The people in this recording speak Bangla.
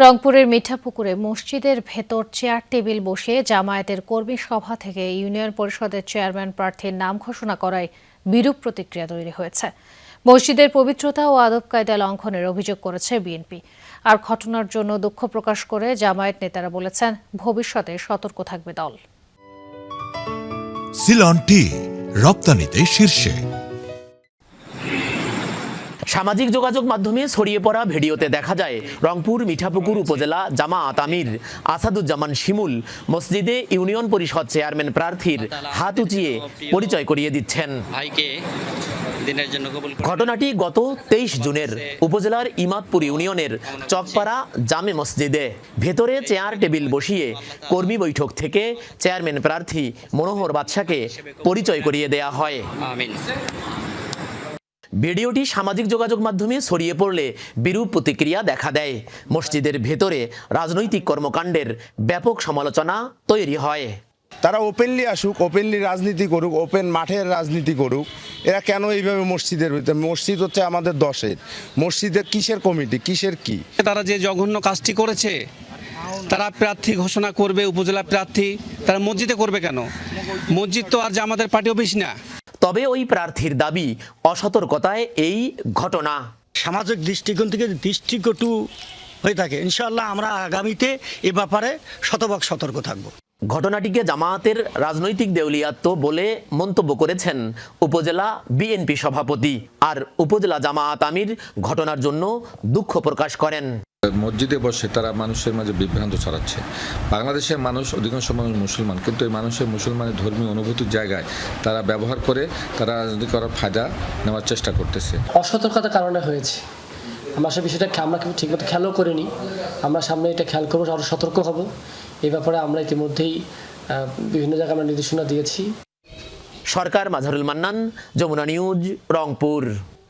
রংপুরের মিঠাপুকুরে মসজিদের ভেতর চেয়ার টেবিল বসিয়ে জামায়াতের কর্মী সভা থেকে ইউনিয়ন পরিষদের চেয়ারম্যান প্রার্থীর নাম ঘোষণা করায় বিরূপ প্রতিক্রিয়া তৈরি হয়েছে। মসজিদের পবিত্রতা ও আদব কায়দা লঙ্ঘনের অভিযোগ করেছে বিএনপি। আর ঘটনার জন্য দুঃখ প্রকাশ করে জামায়াত নেতারা বলেছেন, ভবিষ্যতে সতর্ক থাকবে দল। সিলন টি রপ্তানিতে শীর্ষে। সামাজিক যোগাযোগ মাধ্যমে ছড়িয়ে পড়া ভিডিওতে দেখা যায় রংপুর মিঠাপুকুর উপজেলা জামায়াত আমির আসাদুজ্জামান শিমুল মসজিদে ইউনিয়ন পরিষদ চেয়ারম্যান প্রার্থীর হাত উঁচিয়ে পরিচয় করিয়ে দিচ্ছেন। ঘটনাটি গত 23 জুনের উপজেলার ইমাদপুর ইউনিয়নের চকপাড়া জামে মসজিদে ভেতরে চেয়ার টেবিল বসিয়ে কর্মী বৈঠক থেকে চেয়ারম্যান প্রার্থী মনোহর বাদশাকে পরিচয় করিয়ে দেয়া হয়। ভিডিওটি সামাজিক যোগাযোগ মাধ্যমে ছড়িয়ে পড়লে বিরূপ প্রতিক্রিয়া দেখা দেয়। মসজিদের ভেতরে রাজনৈতিক কর্মকাণ্ডের ব্যাপক সমালোচনা তৈরি হয়। তারা ওপেনলি আসুক, ওপেনলি রাজনীতি করুক, ওপেন মাঠের রাজনীতি করুক। এরা কেন এইভাবে মসজিদের ভিতরে? মসজিদ হচ্ছে আমাদের দশের। মসজিদের কিসের কমিটি, কিসের কি? তারা যে জঘন্য কাজটি করেছে, তারা প্রার্থী ঘোষণা করবে, উপজেলা প্রার্থী, তারা মসজিদে করবে কেন? মসজিদ তো আর যে আমাদের পার্টি অফিস না। তবে ওই প্রার্থীর দাবি, অসতর্কতায় এই ঘটনা। সামাজিক দৃষ্টিকোণ থেকে দৃষ্টিকটু হয়ে থাকে। ইনশাআল্লাহ আমরা আগামীতে এ ব্যাপারে শতভাগ সতর্ক থাকব। ঘটনাটিকে জামায়াতের রাজনৈতিক দেউলিয়াত্ব বলে মন্তব্য করেছেন উপজেলা বিএনপি সভাপতি। আর উপজেলা জামায়াত আমির ঘটনার জন্য দুঃখ প্রকাশ করেন। মসজিদে বসে তারা মানুষের মাঝে বিভ্রান্ত ছড়াচ্ছে। বাংলাদেশের মানুষ অধিকাংশ মানুষ মুসলমান, কিন্তু এই মানুষের মুসলমানের ধর্মীয় অনুভূতির জায়গায় তারা ব্যবহার করে তারা রাজনীতি করার ফায়দা নেওয়ার চেষ্টা করতেছে। অসতর্কতার কারণে হয়েছে। আমরা সে বিষয়টা আমরা ঠিকমতো খেয়ালও করিনি। আমরা সামনে এটা খেয়াল করবো, আরও সতর্ক হব। এই ব্যাপারে আমরা ইতিমধ্যেই বিভিন্ন জায়গায় আমরা নির্দেশনা দিয়েছি। সরকার, মাজহারুল মান্নান, যমুনা নিউজ, রংপুর।